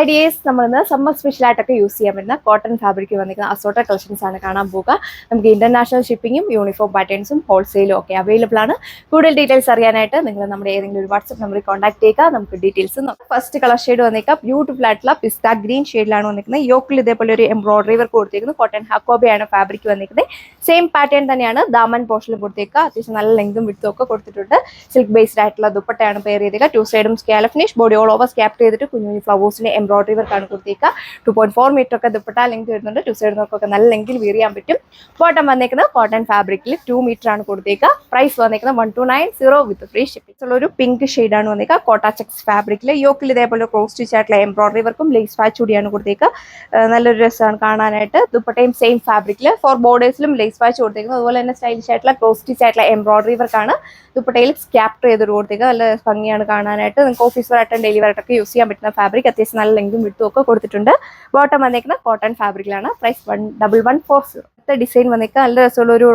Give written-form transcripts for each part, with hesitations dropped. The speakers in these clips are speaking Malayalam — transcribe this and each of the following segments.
ഹൈ ഡിയേഴ്സ് നമ്മളിന്ന് സമ്മർ സ്പെഷ്യലായിട്ടൊക്കെ യൂസ് ചെയ്യാൻ പറ്റുന്ന കോട്ടൺ ഫാബ്രിക് വന്നിരിക്കുന്ന അസോർട്ടഡ് കളക്ഷൻസ് ആണ് കാണാൻ പോകുക. നമുക്ക് ഇന്റർനാഷണൽ ഷിപ്പിങ്ങും യൂണിഫോം പാറ്റേൺസും ഹോൾസെയിലും ഒക്കെ അവൈലബിൾ ആണ്. കൂടുതൽ ഡീറ്റെയിൽസ് അറിയാനായിട്ട് നിങ്ങൾ നമ്മുടെ ഏതെങ്കിലും ഒരു വാട്സ്ആപ്പ് നമ്പറിൽ കോൺടാക്ട് ചെയ്യുക. നമുക്ക് ഡീറ്റെയിൽസ് നോക്കാം. ഫസ്റ്റ് കളർ ഷെയ്ഡ് വന്നേക്കാം ബ്യൂട്ടിഫുൾ ആയിട്ടുള്ള പിസ്ത ഗ്രീൻ ഷെയ്ഡിലാണ് വന്നിരിക്കുന്നത്. യോക്കിൽ ഇതേപോലെ ഒരു എംബ്രോയിഡറി വർക്ക് കൊടുത്തിരിക്കുന്നു. കോട്ടൺ ഹക്കോബയാണ് ഫാബ്രിക് വന്നിരിക്കുന്നത്. സെയിം പാറ്റേൺ തന്നെയാണ് ദാമൻ പോർഷനിലും കൊടുത്തേക്കുക. അത്യാവശ്യം നല്ല ലെങ്തും വിഡ്ത്തും ഒക്കെ കൊടുത്തിട്ടുണ്ട്. സിൽക്ക് ബേസ്ഡ് ആയിട്ടുള്ള ദുപ്പട്ടയാണ് പെയർ ചെയ്തേക്കുക. ടു സൈഡും scallop finish, body all over സ്കാപ്റ്റ് ചെയ്തിട്ട് കുഞ്ഞു ഫ്ലവേഴ്സിന്റെ എംബ്രോയിഡറി വർക്കാണ് കൊടുത്തേക്കുക. 2.4 മീറ്റർ ഒക്കെ ദുപ്പട്ട ലെങ്ത് വരുന്നുണ്ട്. ടു സൈഡ് നോക്കൊക്കെ നല്ല ലെങ്കിൽ വിയർ ചെയ്യാൻ പറ്റും. ബോട്ടം വന്നേക്കുന്നത് കോട്ടൺ ഫാബ്രിക്കിൽ 2 മീറ്റർ ആണ് കൊടുത്തേക്കുക. പ്രൈസ് വന്നേക്കുന്നത് 1290 വിത്ത് ഫ്രീ ഷിപ്പിംഗ്. ഉള്ള ഒരു പിങ്ക് ഷെയ്ഡ് ആണ് വന്നേക്കുക. കോട്ട ചെക്സ് ഫാബ്രിക്കിൽ യോക്കിൽ ഇതേപോലെ ക്രോസ് സ്റ്റിച്ച് ആയിട്ടുള്ള എംബ്രോയിഡറി വർക്കും ലേസ് പാച്ച് കൂടിയാണ് കൊടുത്തേക്കുക. നല്ലൊരു രസമാണ് കാണാനായിട്ട്. ദുപ്പട്ടയും സെയിം ഫാബ്രിക്കിൽ 4 ബോർഡേഴ്സിലും ലേസ് പാച്ച് കൊടുത്തേക്കുന്നത്. അതുപോലെ തന്നെ സ്റ്റൈലിഷ് ആയിട്ടുള്ള ക്രോസ് സ്റ്റിച്ച് ആയിട്ടുള്ള എംബ്രോയിഡറി വർക്കാണ് ദുപ്പട്ടയിൽ സ്കാപ്റ്റ് ചെയ്ത് കൊടുത്തേക്കുക. നല്ല ഭംഗിയാണ് കാണാനായിട്ട്. നിങ്ങൾക്ക് ഓഫീസ് വരായിട്ടും ഡെയിലി വരായിട്ടൊക്കെ യൂസ് ചെയ്യാൻ പറ്റുന്ന ഫാബ്രിക്. അത്യാവശ്യം നല്ല ലെങ്തും വിഡ്ത്തും ഒക്കെ കൊടുത്തിട്ടുണ്ട്. ബോട്ടം വന്നേക്കുന്ന കോട്ടൺ ഫാബ്രിക്കിലാണ്. പ്രൈസ് 1140. ഡിസൈൻ വന്നേക്കുക നല്ല രസമുള്ള ഒരു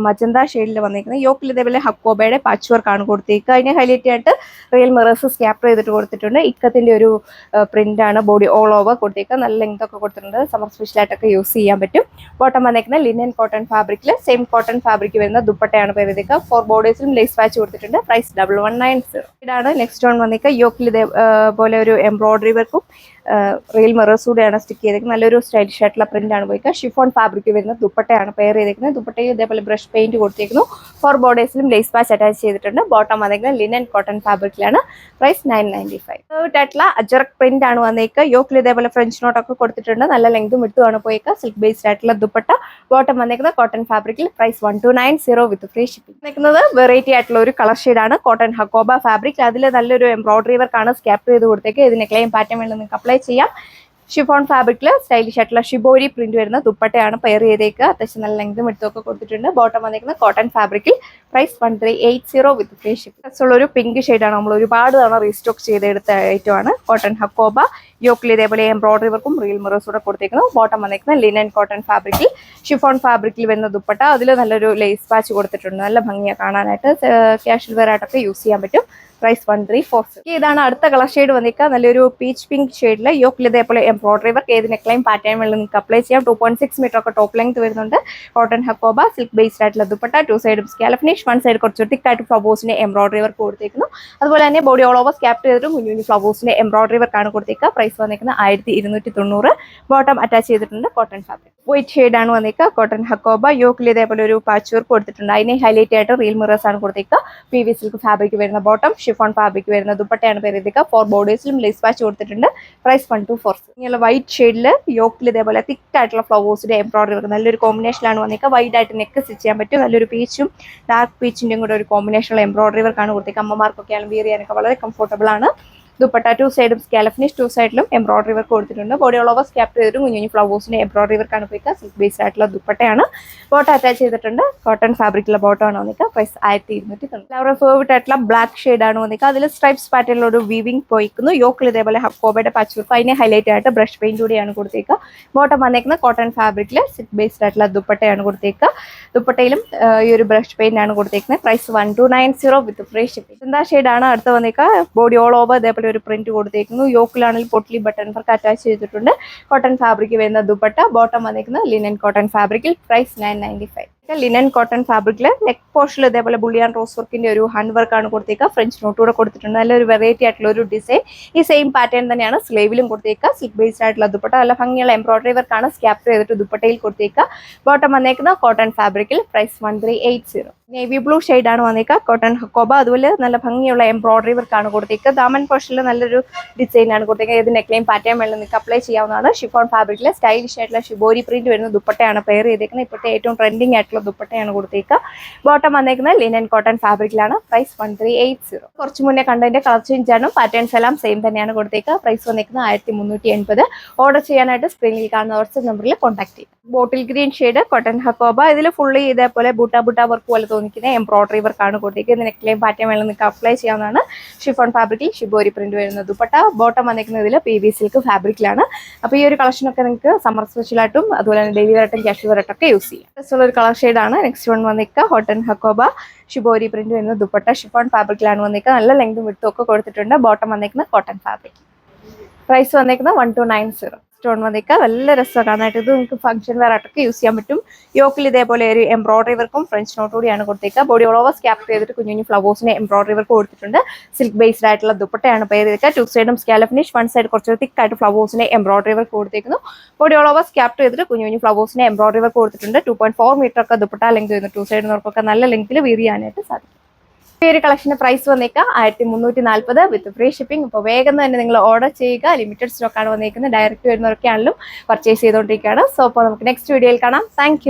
മജന്ത ഷെയ്ഡിൽ വന്നേക്കുന്നത്. യോക്കിൽ ഇതേപോലെ ഹക്കോബയുടെ പാച്ച് വർക്ക് ആണ് കൊടുത്തേക്കുക. അതിനെ ഹൈലൈറ്റ് ആയിട്ട് റിയൽ മിറേഴ്സ് സ്കാപ്റ്റർ ചെയ്തിട്ട് കൊടുത്തിട്ടുണ്ട്. ഇക്കത്തിന്റെ ഒരു പ്രിന്റ് ആണ് ബോഡി ഓൾ ഓവർ കൊടുത്തേക്കുക. നല്ല ലെങ്ത് ഒക്കെ കൊടുത്തിട്ടുണ്ട്. സമ്മർ സ്പെഷ്യലായിട്ടൊക്കെ യൂസ് ചെയ്യാൻ പറ്റും. ബോട്ടം വന്നേക്കുന്ന ലിനൻ കോട്ടൺ ഫാബ്രിക്കിൽ സെയിം കോട്ടൺ ഫാബ്രിക് വരുന്ന ദുപ്പട്ടയാണ് പേര് ചെയ്തേക്കുക. 4 ബോർഡേഴ്സിലും ലേസ് പാച്ച് കൊടുത്തിട്ടുണ്ട്. പ്രൈസ് 1190. ഇതാണ് നെക്സ്റ്റ് വൺ വന്നേക്കുക. യോക്കിൽ ഇതേപോലെ ഒരു എംബ്രോയിഡറി വർക്കും റിയൽ മിറേഴ്സ് കൂടെയാണ് സ്റ്റിക്ക് ചെയ്തേക്കുന്നത്. നല്ലൊരു സ്റ്റൈലിഷ് ആയിട്ടുള്ള പ്രിന്റ് ആണ് പോയിക്കുക. ഷിഫോൺ ഫാബ്രിക് വരുന്ന ദുപ്പട്ടയാണ് പെയർ ചെയ്തേക്കുന്നത്. ദുപ്പട്ടയിൽ ഇതേപോലെ ബ്രഷ് പെയിന്റ് കൊടുത്തേക്കുന്നു. 4 ബോർഡേഴ്സിലും ലേസ് പാച്ച് അറ്റാച്ച് ചെയ്തിട്ടുണ്ട്. ബോട്ടം വന്നേക്കുന്നത് ലിനൻ കോട്ടൺ ഫാബ്രിക്കിലാണ്. പ്രൈസ് 995. ആയിട്ടുള്ള അജറക് പ്രിന്റ് ആണ് വന്നേക്കുക. യോക്കിൽ ഇതേപോലെ ഫ്രഞ്ച് നോട്ട് ഒക്കെ കൊടുത്തിട്ടുണ്ട്. നല്ല ലെങ്തും വിട്ടുമാണ് പോയേക്കുക. സിൽക്ക് ബേസ്ഡ് ആയിട്ടുള്ള ദുപ്പട്ട. ബോട്ടം വന്നേക്കുന്നത് കോട്ടൺ ഫാബ്രിക്കിൽ. Price 1290 with free shipping. വന്നേക്കുന്നത് വെറൈറ്റി ആയിട്ടുള്ള ഒരു കളർ ഷെയ്ഡാണ്. Cotton hakoba fabric. അതിൽ നല്ലൊരു എംബ്രോയിഡറി വർക്കാണ് സ്കാപ്റ്റ് ചെയ്ത് കൊടുത്തേക്കുക. ഇതിന് ക്ലെയിം പാറ്റേൺ വേണ്ടി നിങ്ങൾക്ക് അപ്ലൈ ചെയ്യാം. ഷിഫോൺ ഫാബ്രിക്കിൽ സ്റ്റൈലിഷ് ആയിട്ടുള്ള ഷിബോരി പ്രിന്റ് വരുന്ന ദുപ്പട്ടയാണ് പെയർ ചെയ്തേക്കുക. അത്യാവശ്യം നല്ല ലെങ്തും എടുത്തൊക്കെ കൊടുത്തിട്ടുണ്ട്. ബോട്ടം വന്നിരിക്കുന്നത് കോട്ടൺ ഫാബ്രിക്കിൽ. Price 1380 with free shipping. ഉള്ള ഒരു പിങ്ക് ഷെയ്ഡാണ്. നമ്മൾ ഒരുപാട് തവണ റീസ്റ്റോക്ക് ചെയ്തെടുത്ത ഐറ്റമാണ്. കോട്ടൺ ഹക്കോബ യോക്കിൽ ഇതേപോലെ എംബ്രോയിഡറി വർക്കും റിയൽ മിറേഴ്സ് കൂടെ കൊടുത്തേക്കുന്നു. ബോട്ടം വന്നിരിക്കുന്നത് ലിനൻ കോട്ടൺ ഫാബ്രിക്കിൽ ഷിഫോൺ ഫാബ്രിക്കിൽ വരുന്ന ദുപ്പട്ട. അതിൽ നല്ലൊരു ലേസ് പാച്ച് കൊടുത്തിട്ടുണ്ട്. നല്ല ഭംഗിയാണ് കാണാനായിട്ട്. ക്യാഷ്വൽ വെയർ ആയിട്ടൊക്കെ യൂസ് ചെയ്യാൻ പറ്റും. പ്രൈസ് 1340. ഇതാണ് അടുത്ത കളർ ഷെയ്ഡ് വന്നിരിക്കുക. നല്ലൊരു പീച്ച് പിങ്ക് ഷെയ്ഡിൽ യോക്കിൽ ഇതേപോലെ എംബ്രോയിഡറി വർക്ക്. ഏത് നെക്ലൈൻ പാറ്റേൺ വേണ്ടി നിങ്ങൾക്ക് അപ്ലൈ ചെയ്യാം. 2.6 മീറ്റർ ഒക്കെ ടോപ്പ് ലെങ്ത് വരുന്നുണ്ട്. കോട്ടൺ ഹക്കോബ സിൽക്ക് ബേസ്ഡ് ആയിട്ടുള്ള ദുപ്പട്ട. 2 സൈഡും സ്കാലപ്പ് ഫിനിഷ്. 1 സൈഡ് കുറച്ച് തിക്കായിട്ട് ഫ്ലവേഴ്സിന്റെ എംബ്രോയിഡറി വർക്ക് കൊടുത്തേക്കുന്നു. അതുപോലെ തന്നെ ബോഡി ഓൾ ഓവർ സ്കാപ്റ്റ് ചെയ്തിട്ട് കുഞ്ഞു ഫ്ലവേഴ്സിന്റെ എംബ്രോയിഡറി വർക്കാണ് കൊടുത്തേക്കുക. പ്രൈസ് വന്നിരിക്കുന്നത് 1290. ബോട്ടം അറ്റാച്ച് ചെയ്തിട്ടുണ്ട്. Cotton fabric. വൈറ്റ് ഷെയ്ഡ് ആണ് വന്നിരിക്കുക. കോട്ടൺ ഹക്കോബ യോക്കിൽ ഇതേപോലെ ഒരു പാച്ച് വർക്ക് കൊടുത്തിട്ടുണ്ട്. അതിനെ ഹൈലൈറ്റ് ആയിട്ട് റിയൽ മിറേഴ്സ് ആണ് കൊടുത്തേക്കുക. PV സിൽക്ക് ഫാബ്രിക് വരുന്ന ബോട്ടം. ഷിഫോൺ ഫാബ്രിക് വരുന്ന ദുപ്പട്ടയാണ് പേര് ചെയ്തേക്കുക. 4 ബോർഡേഴ്സിലും ലേസ് പാച്ച് കൊടുത്തിട്ടുണ്ട്. പ്രൈസ് 1240. ഇങ്ങനെയുള്ള വൈറ്റ് ഷെയ്ഡിൽ യോക്കിൽ ഇതേപോലെ തിക്ക് ആയിട്ടുള്ള ഫ്ലവേഴ്സിന്റെ എംബ്രോയിഡറി വർക്ക് നല്ലൊരു കോമ്പിനേഷനിലാണ് വന്നിരിക്കുക. വൈഡ് ആയിട്ട് നെക്ക് സ്റ്റിച്ച് ചെയ്യാൻ പറ്റും. നല്ലൊരു പീച്ചും ഡാർക്ക് പീച്ചിന്റെയും കൂടെ ഒരു കോമ്പിനേഷനുള്ള എംബ്രോയിഡറി വർക്കാണ് കൊടുത്തേക്കുക. അമ്മമാർക്കൊക്കെയാണ് വിയർ ചെയ്യാനൊക്കെ വളരെ കംഫർട്ടബിൾ ആണ്. ദുപ്പട്ട 2 സൈഡും സ്കാലപ്പ് ഫിനിഷ്. 2 സൈഡിലും എംബ്രോയിഡറി വർക്ക് കൊടുത്തിട്ടുണ്ട്. ബോഡി ഓൾ ഓവർ സ്കാപ്റ്റ് ചെയ്തിട്ട് കുഞ്ഞു ഫ്ലവേഴ്സിന്റെ എംബ്രോയിഡറി വർക്കാണ് പോയിക്കുക. സിൽക്ക് ബേസ്ഡ് ആയിട്ടുള്ള ദുപ്പട്ടയാണ്. ബോട്ടം അറ്റാച്ച് ചെയ്തിട്ടുണ്ട്. കോട്ടൺ ഫാബ്രിക്കുള്ള ബോട്ടം ആണ് വന്നിക്കുക. പ്രൈസ് 1290. ഫ്ലവർ ഫേർവിട്ട് ആയിട്ടുള്ള ബ്ലാക്ക് ഷെയ്ഡ് ആണ് വന്നിക്കുക. അതിൽ സ്ട്രൈപ്സ് പാറ്റേണിലൊരു വീവിംഗ് പോയിക്കുന്നു. യോക്കിൽ ഇതേപോലെ ഹക്കോബയുടെ പാച്ച് വർക്ക്. അതിനെ ഹൈലൈറ്റ് ആയിട്ട് ബ്രഷ് പെയിന്റ് കൂടിയാണ് കൊടുത്തേക്കുക. ബോട്ടം വന്നേക്കുന്നത് കോട്ടൺ ഫാബ്രിക്കിൽ സിൽക്ക് ബേസ്ഡ് ആയിട്ടുള്ള ദുപ്പട്ടയാണ് കൊടുത്തേക്കുക. ദുപ്പട്ടയിലും ഈ ഒരു ബ്രഷ് പെയിന്റ് ആണ് കൊടുത്തേക്കുന്നത്. Price 1290 with free shipping. എന്താ ഷെയ്ഡാണ് അടുത്ത് വന്നിക്കുക. ബോഡി ഓൾ ഓവർ ഇതേപോലെ ഒരു പ്രിന്റ് കൊടുത്തേക്കുന്നു. യോക്കിലാണെങ്കിൽ പൊട്ട്ലി ബട്ടൺ വർക്ക് അറ്റാച്ച് ചെയ്തിട്ടുണ്ട്. കോട്ടൺ ഫാബ്രിക് വരുന്ന ദുപ്പട്ട. ബോട്ടം വന്നിരിക്കുന്നത് ലിനൻ കോട്ടൺ ഫാബ്രിക്കിൽ. പ്രൈസ് 995. ലിനൻ കോട്ടൺ ഫാബ്രിക്കിൽ നെക്ക് പോർഷനിൽ ഇതേപോലെ ബുള്ളിയാൻ റോസ് വർക്കിന്റെ ഒരു ഹാൻഡ് വർക്കാണ് കൊടുത്തേക്കുക. ഫ്രഞ്ച് നോട്ട് കൂടെ കൊടുത്തിട്ടുണ്ട്. നല്ലൊരു വെറൈറ്റി ആയിട്ടുള്ള ഒരു ഡിസൈൻ. ഈ സെയിം പാറ്റേൺ തന്നെയാണ് സ്ലീവിലും കൊടുത്തേക്കുക. സിൽക്ക് ബേസ്ഡ് ആയിട്ടുള്ള ദുപ്പട്ട. നല്ല ഭംഗിയുള്ള എംബ്രോയിഡറി വർക്കാണ് സ്കാപ്റ്റ് ചെയ്തിട്ട് ദുപ്പട്ടയിൽ കൊടുത്തേക്കുക. ബോട്ടം വന്നേക്കുന്ന കോട്ടൺ ഫാബ്രിക്കിൽ. പ്രൈസ് 1380. നേവി ബ്ലൂ ഷെയ്ഡ് ആണ് വന്നേക്കുക. കോട്ടൺ ഹക്കോബ. അതുപോലെ നല്ല ഭംഗിയുള്ള എംബ്രോയിഡറി വർക്കാണ് കൊടുത്തേക്കുക. ദാമൻ പോർഷനിൽ നല്ലൊരു ഡിസൈൻ ആണ് കൊടുത്തേക്കുക. ഏത് നെക്ലൈൻ പാറ്റേൺ വേണം നിങ്ങൾക്ക് അപ്ലൈ ചെയ്യാവുന്നതാണ്. ഷിഫോൺ ഫാബ്രിക്കിൽ സ്റ്റൈലിഷ് ആയിട്ടുള്ള ഷിബോരി പ്രിന്റ് വരുന്ന ദുപ്പട്ടയാണ് പെയർ ചെയ്തേക്കുന്നത്. ഇപ്പോഴത്തെ ഏറ്റവും ട്രെൻഡിങ് ആയിട്ടുള്ള ദുപ്പട്ടയാണ് കൊടുത്തേക്കുക. ബോട്ടം വന്നേക്കുന്നത് ലിനൻ കോട്ടൺ ഫാബ്രിക്കിലാണ്. പ്രൈസ് 1380. കുറച്ച് മുന്നേ കണ്ടതിന്റെ കളർ ചേഞ്ച് ആണ്. പാറ്റേൺസ് എല്ലാം സെയിം തന്നെയാണ് കൊടുത്തേക്കുക. പ്രൈസ് വന്നേക്കുന്നത് 1380. ഓർഡർ ചെയ്യാനായിട്ട് സ്ക്രീനിൽ കാണുന്ന വാട്സ്ആപ്പ് നമ്പറിൽ കോൺടാക്ട് ചെയ്യുക. Bottle green shade cotton hakoba. ഇതിൽ ഫുള്ളി ഇതേപോലെ ബൂട്ട വർക്ക് പോലെ തോന്നിക്കുന്ന എംബ്രോയിഡറി വർക്കാണ് കൊടുത്തേക്കുക. ഇതിന് നെക്ലൈൻ പാറ്റേൺ വേണം നിങ്ങൾക്ക് അപ്ലൈ ചെയ്യാവുന്നതാണ്. ഷിഫോൺ ഫാബ്രിക്കിൽ ഷിബോരി പ്രിന്റ് വരുന്ന ദുപ്പട്ട. ബോട്ടം വന്നിരിക്കുന്നതിൽ PV സിൽക്ക് ഫാബ്രിക്കിലാണ്. അപ്പോൾ ഈ ഒരു കളക്ഷനൊക്കെ നിങ്ങൾക്ക് സമ്മർ സ്പെഷ്യലായിട്ടും അതുപോലെ തന്നെ ഡെയിലി വെയറായിട്ടും ക്യാഷ്വൽ വെയറായിട്ടൊക്കെ യൂസ് ചെയ്യാം. ഉള്ള ഒരു കളർ ഷെയ്ഡാണ്. നെക്സ്റ്റ് വൺ വന്നിരിക്കുക കോട്ടൺ ഹക്കോബ ഷിബോരി പ്രിന്റ് വരുന്ന ദുപ്പട്ട. ഷിഫോൺ ഫാബ്രിക്കിലാണ് വന്നിരിക്കുക. നല്ല ലെങ്തും വിഡ്ത്തും ഒക്കെ കൊടുത്തിട്ടുണ്ട്. ബോട്ടം വന്നിരിക്കുന്നത് കോട്ടൺ ഫാബ്രിക്. പ്രൈസ് വന്നേക്കുന്നത് 1290. സ്റ്റോൺ വന്നേക്കുക നല്ല രസമാണ് കാണാനായിട്ട്. ഇത് നിങ്ങൾക്ക് ഫംഗ്ഷൻ വെയർ ആയിട്ടൊക്കെ യൂസ് ചെയ്യാൻ പറ്റും. യോക്കിൽ ഇതേപോലെ ഒരു എംബ്രോയിഡറി വർക്കും ഫ്രഞ്ച് നോട്ട് കൂടിയാണ് കൊടുത്തേക്കുക. ബോഡി ഓൾ ഓവർ സ്കാപ്പ് ചെയ്തിട്ട് കുഞ്ഞു കുഞ്ഞു ഫ്ലവേഴ്സിന് എംബ്രോയിഡറി വർക്ക് കൊടുത്തിട്ടുണ്ട്. സിൽക്ക് ബേസ്ഡ് ആയിട്ടുള്ള ദുപ്പട്ടയാണ് പെയർ ചെയ്തേക്കുക. 2 സൈഡും സ്കാലപ്പ് ഫിനിഷ്, 1 സൈഡ് കുറച്ച് തിക്കായിട്ട് ഫ്ലവേഴ്സിന് എംബ്രോയിഡറി വർക്ക് കൊടുത്തേക്കുന്നു. ബോഡി ഓൾ ഓവർ സ്കാപ്പ് ചെയ്തിട്ട് കുഞ്ഞു കുഞ്ഞു ഫ്ലവേഴ്സിന് എംബ്രോയിഡറി വർക്ക് കൊടുത്തിട്ടുണ്ട്. 2.4 മീറ്റർ ഒക്കെ ദുപ്പട്ട ലെങ്ത് വരുന്നു. 2 സൈഡിനൊക്കെ നല്ല ലെങ്ത്തിൽ വെയർ ചെയ്യാനായിട്ട് സാധിക്കും. ഈ ഒരു കളക്ഷന്റെ പ്രൈസ് വന്നേക്കാം 1340 വിത്ത് ഫ്രീ ഷിപ്പിംഗ്. അപ്പോൾ വേഗം തന്നെ നിങ്ങൾ ഓർഡർ ചെയ്യുക. ലിമിറ്റഡ് സ്റ്റോക്കാണ് വന്നേക്കുന്നത്. ഡയറക്റ്റ് വരുന്നവരൊക്കെയാണെങ്കിലും പർച്ചേസ് ചെയ്തുകൊണ്ടിരിക്കുകയാണ്. സോ അപ്പോൾ നമുക്ക് നെക്സ്റ്റ് വീഡിയോയിൽ കാണാം. താങ്ക്